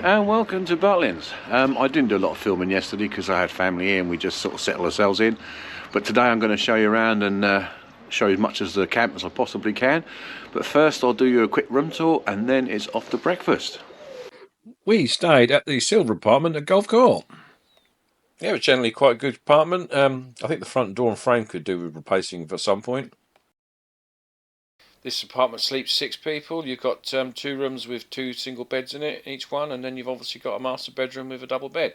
and welcome to Butlin's. I didn't do a lot of filming yesterday because I had family here and we just sort of settled ourselves in. But today I'm going to show you around and show you as much of the camp as I possibly can. But first I'll do you a quick room tour and then it's off to breakfast. We stayed at the Silver apartment at Golf Court. Yeah, it was generally quite a good apartment. I think the front door and frame could do with replacing at some point. This apartment sleeps 6 people. You've got 2 rooms with 2 single beds in it, each one, and then you've obviously got a master bedroom with a double bed.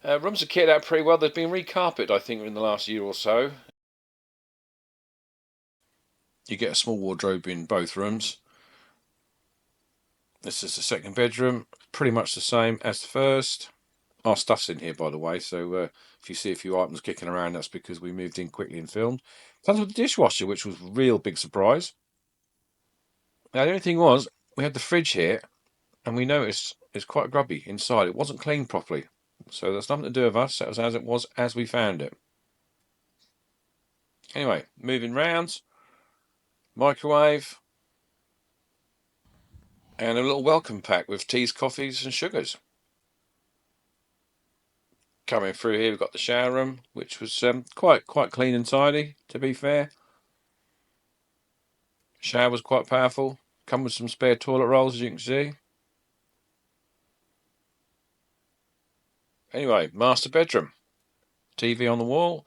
Rooms are kitted out pretty well. They've been recarpeted, I think, in the last year or so. You get a small wardrobe in both rooms. This is the second bedroom, pretty much the same as the first. Our stuff's in here, by the way, so if you see a few items kicking around, that's because we moved in quickly and filmed. Comes with the dishwasher, which was a real big surprise. Now, the only thing was, we had the fridge here, and we noticed it's quite grubby inside. It wasn't cleaned properly. So there's nothing to do with us. That was as it was as we found it. Anyway, moving round. Microwave. And a little welcome pack with teas, coffees and sugars. Coming through here, we've got the shower room, which was quite clean and tidy, to be fair. Shower was quite powerful. Come with some spare toilet rolls, as you can see. Anyway, master bedroom. TV on the wall.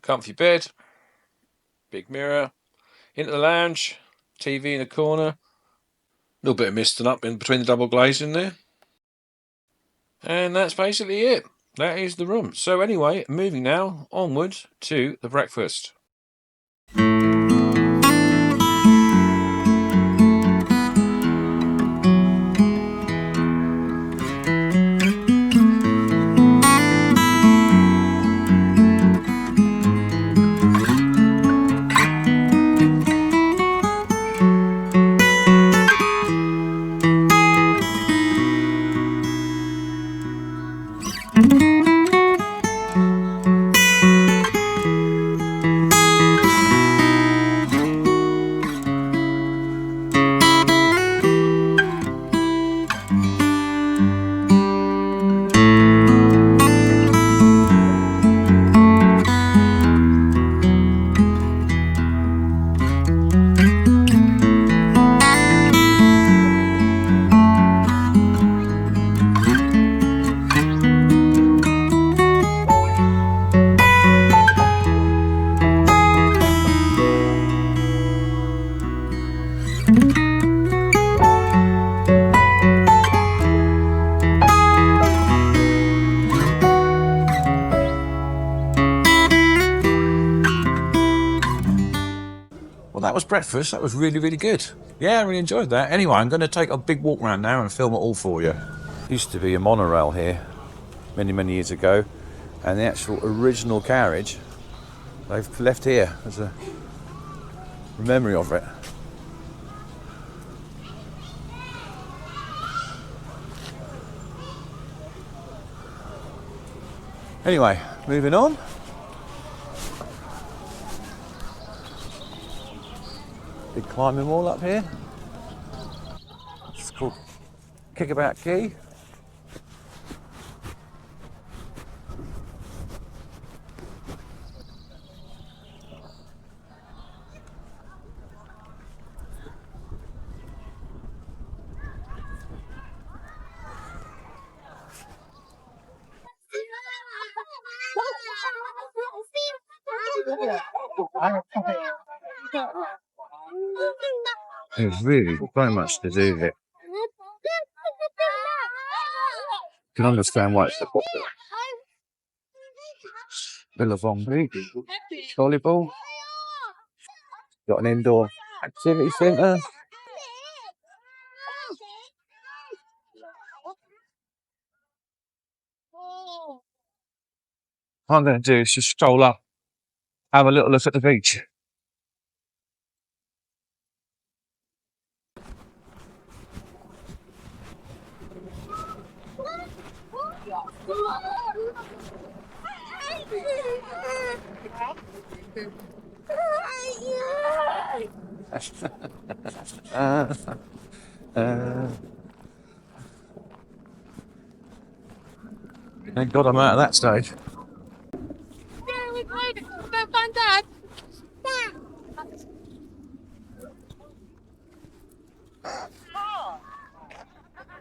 Comfy bed. Big mirror. Into the lounge. TV in the corner. A little bit of misting up in between the double glazing there. And that's basically it. That is the room. So anyway, moving now onwards to the breakfast. Well, that was breakfast. That was really good. Yeah, I really enjoyed that. Anyway, I'm going to take a big walk around now and film it all for you. Used to be a monorail here many years ago, and the actual original carriage they've left here as a memory of it. Anyway, moving on. Big climbing wall up here. It's called Kickabout Key. There's really so much to do here. You can understand why it's so popular. Billabong Beach, volleyball. Got an indoor activity centre. What I'm going to do is just stroll up, have a little look at the beach. Thank God I'm out of that stage. Yeah, we played it. Go find Dad.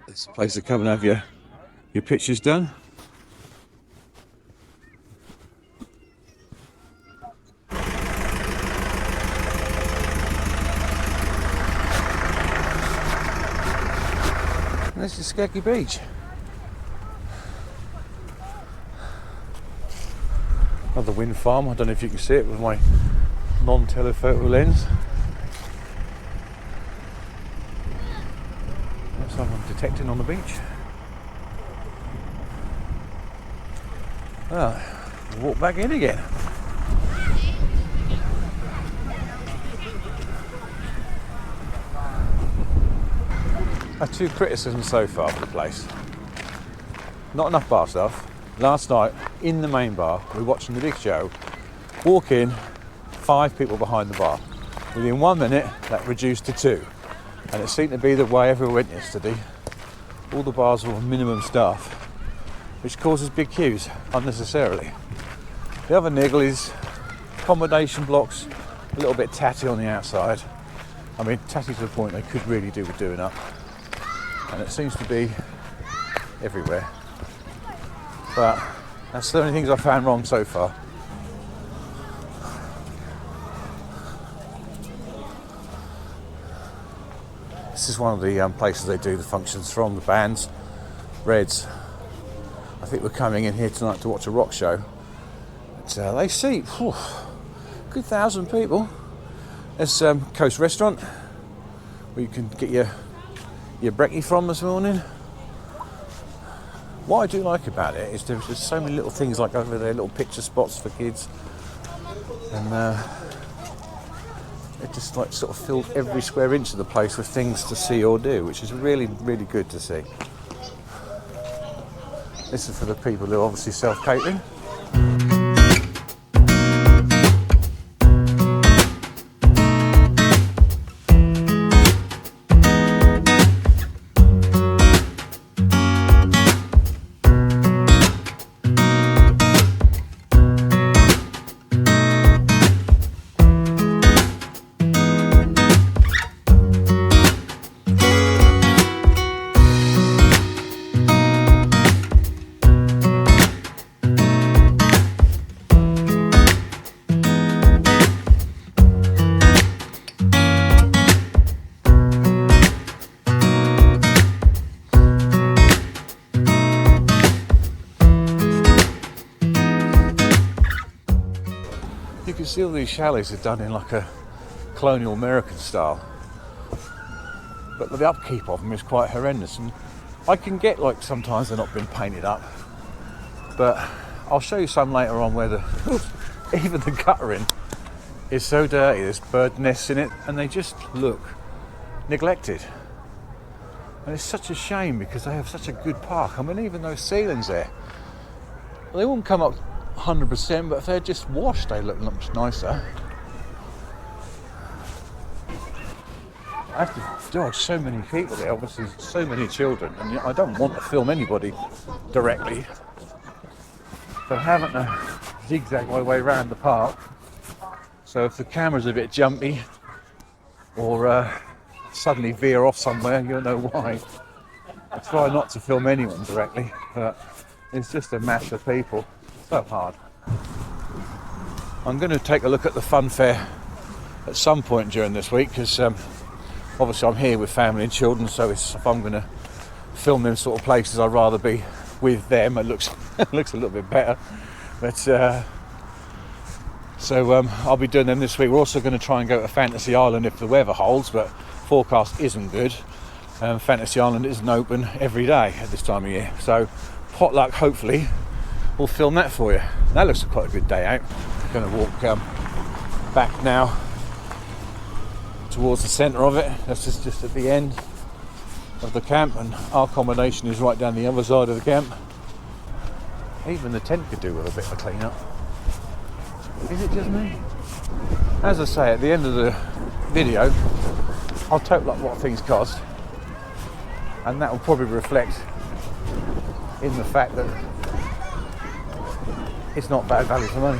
It's a place to come and have your pictures done. And this is Skegness Beach. Another wind farm. I don't know if you can see it with my non-telephoto lens. That's what I'm detecting on the beach. Well, walk back in again. I have two criticisms so far of the place. Not enough bar staff. Last night, in the main bar, we were watching the big show. Walk in, 5 people behind the bar. Within 1 minute, that reduced to 2. And it seemed to be the way everyone went yesterday. All the bars were on minimum staff, which causes big queues unnecessarily. The other niggle is accommodation blocks, a little bit tatty on the outside. I mean, tatty to the point they could really do with doing up. And it seems to be everywhere. But that's the only things I've found wrong so far. This is one of the places they do the functions from, the bands, Reds. I think we're coming in here tonight to watch a rock show. But, they seat a good 1,000 people. There's Coast Restaurant, where you can get your brekkie from this morning. What I do like about it is there's just so many little things like over there, little picture spots for kids, and it just like sort of filled every square inch of the place with things to see or do, which is really, really good to see. This is for the people who are obviously self-catering. You can see all these chalets are done in like a colonial American style, but the upkeep of them is quite horrendous, and I can get like sometimes they're not been painted up, but I'll show you some later on where even the guttering is so dirty, there's bird nests in it and they just look neglected, and it's such a shame because they have such a good park. I mean, even those ceilings there, they won't come up 100%, but if they're just washed they look much nicer. I have to dodge so many people there, obviously so many children, and I don't want to film anybody directly, so I'm having to zigzag my way around the park. So if the camera's a bit jumpy or suddenly veer off somewhere, you'll know why. I try not to film anyone directly, but it's just a mass of people. So hard. I'm going to take a look at the Funfair at some point during this week, because obviously I'm here with family and children, so if I'm going to film them sort of places, I'd rather be with them. It looks it looks a little bit better, but so I'll be doing them this week. We're also going to try and go to Fantasy Island if the weather holds, but forecast isn't good. Fantasy Island isn't open every day at this time of year, so potluck, hopefully we'll film that for you. That looks quite a good day out. Going to walk back now towards the centre of it. That's just at the end of the camp, and our accommodation is right down the other side of the camp. Even the tent could do with a bit of clean up. Is it just me? As I say, at the end of the video I'll total up what things cost, and that will probably reflect in the fact that it's not bad value for money.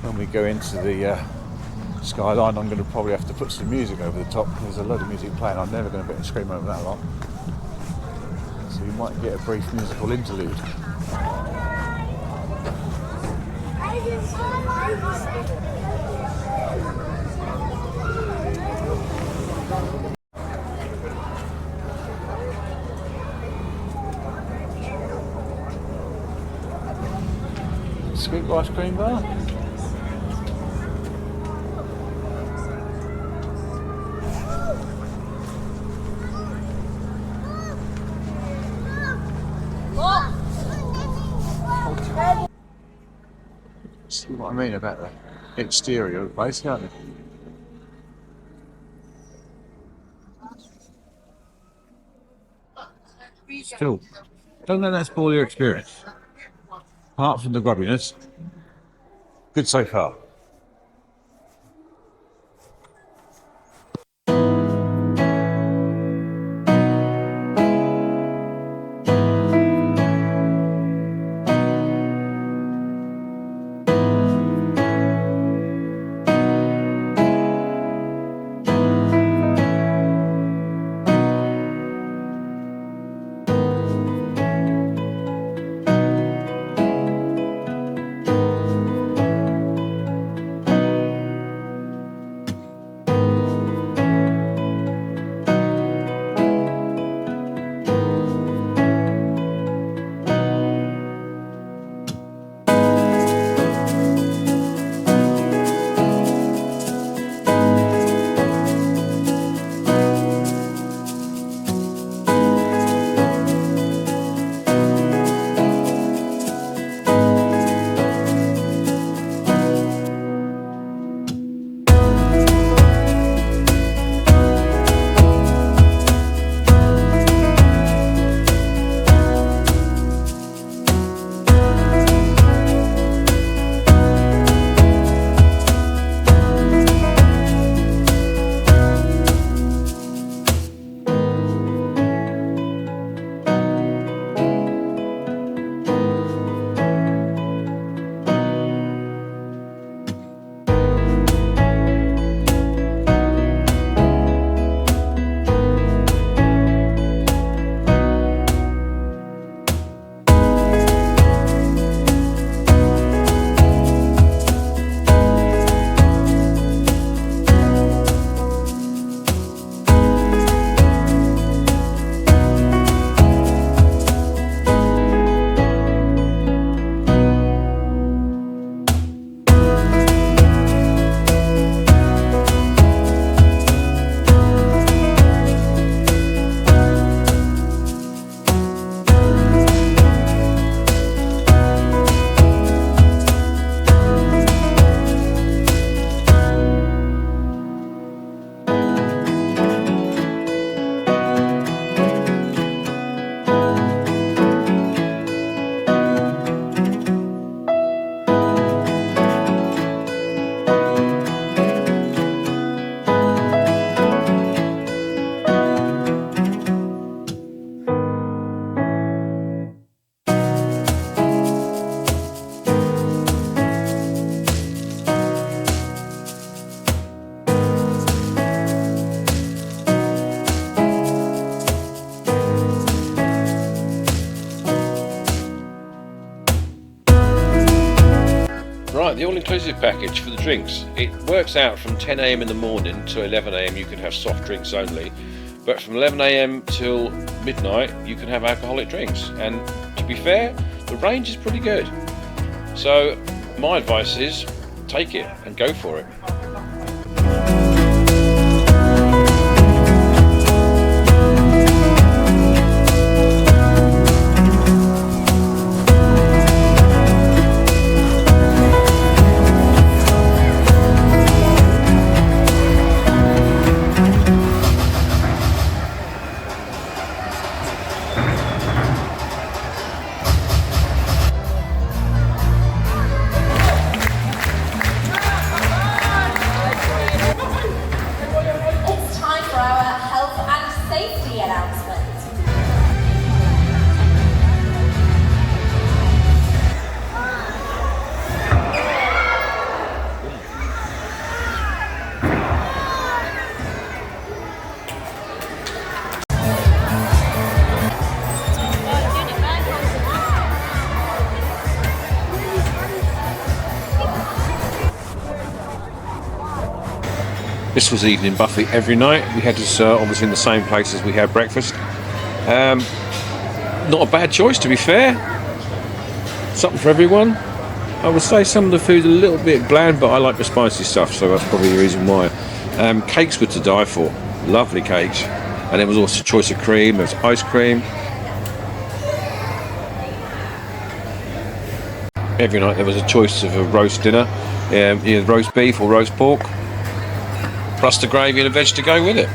When we go into the skyline, I'm going to probably have to put some music over the top. There's a load of music playing. I'm never going to be able to scream over that lot. So you might get a brief musical interlude. Scoop ice cream bar. See what I mean about the exterior of the place, can't you? Still, don't let that spoil your experience. Apart from the grubbiness, good so far. the all-inclusive package for the drinks, it works out from 10 AM in the morning to 11 AM you can have soft drinks only, but from 11 AM till midnight you can have alcoholic drinks, and to be fair, the range is pretty good. So my advice is take it and go for it. This was evening buffet every night. We had this obviously in the same place as we had breakfast. Not a bad choice, to be fair. Something for everyone. I would say some of the food's a little bit bland, but I like the spicy stuff, so that's probably the reason why. Cakes were to die for. Lovely cakes. And there was also a choice of cream. There was ice cream. Every night there was a choice of a roast dinner, either roast beef or roast pork, plus the gravy and the veg to go with it.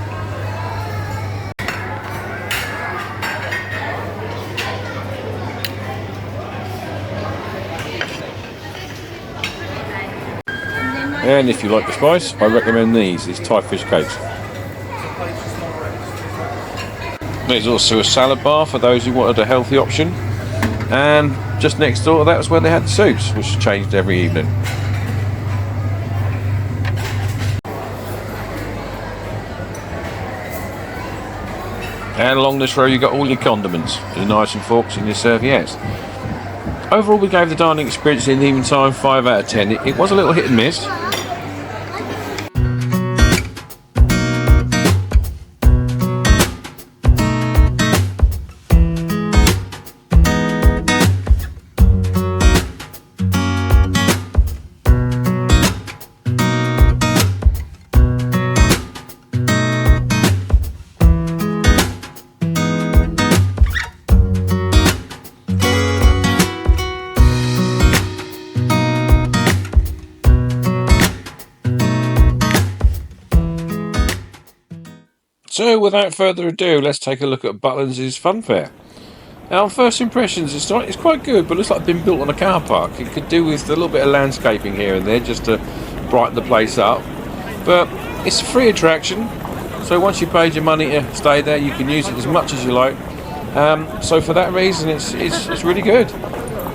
And if you like the spice, I recommend these Thai fish cakes. There's also a salad bar for those who wanted a healthy option, and just next door to that was where they had the soups, which changed every evening. And along this row you got all your condiments, your knives and forks and your serviettes. Overall we gave the dining experience in the evening time 5 out of 10. It was a little hit and miss. So without further ado, let's take a look at Butlin's Funfair. Now on first impressions it's quite good, but it looks like it's been built on a car park. It could do with a little bit of landscaping here and there just to brighten the place up. But it's a free attraction, so once you've paid your money to stay there you can use it as much as you like. So for that reason it's really good.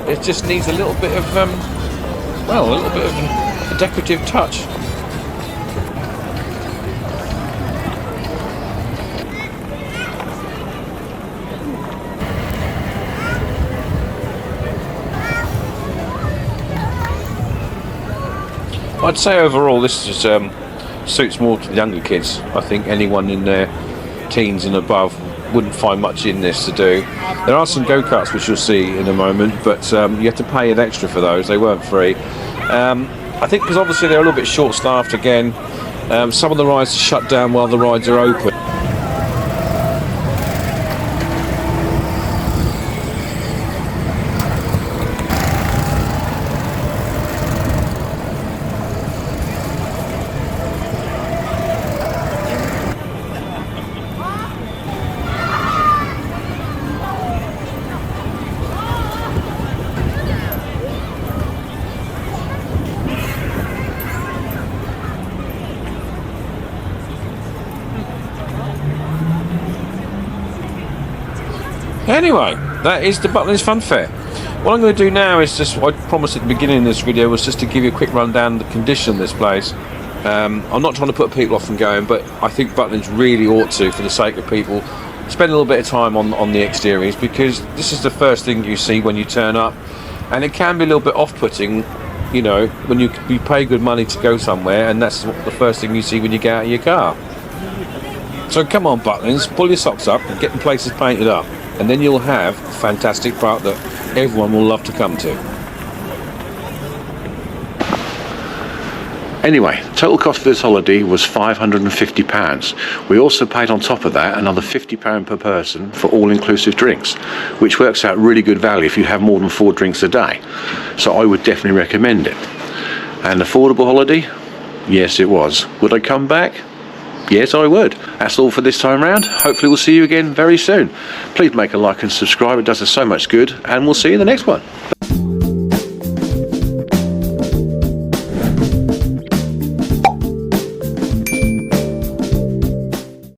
It just needs a little bit of a decorative touch. I'd say overall this is, suits more to the younger kids. I think anyone in their teens and above wouldn't find much in this to do. There are some go-karts which you'll see in a moment, but you have to pay an extra for those. They weren't free. I think because obviously they're a little bit short-staffed again. Some of the rides are shut down while the rides are open. Anyway, that is the Butlin's Funfair. What I'm going to do now is just what I promised at the beginning of this video was just to give you a quick rundown of the condition of this place. I'm not trying to put people off from going, but I think Butlin's really ought to, for the sake of people, spend a little bit of time on the exteriors, because this is the first thing you see when you turn up, and it can be a little bit off-putting you know, when you pay good money to go somewhere, and that's the first thing you see when you get out of your car. So come on, Butlins, pull your socks up and get the places painted up, and then you'll have a fantastic park that everyone will love to come to. Anyway, total cost for this holiday was £550. We also paid on top of that another £50 per person for all-inclusive drinks, which works out really good value if you have more than 4 drinks a day. So I would definitely recommend it. An affordable holiday? Yes, it was. Would I come back? Yes, I would. That's all for this time round. Hopefully we'll see you again very soon. Please make a like and subscribe. It does us so much good, and we'll see you in the next one.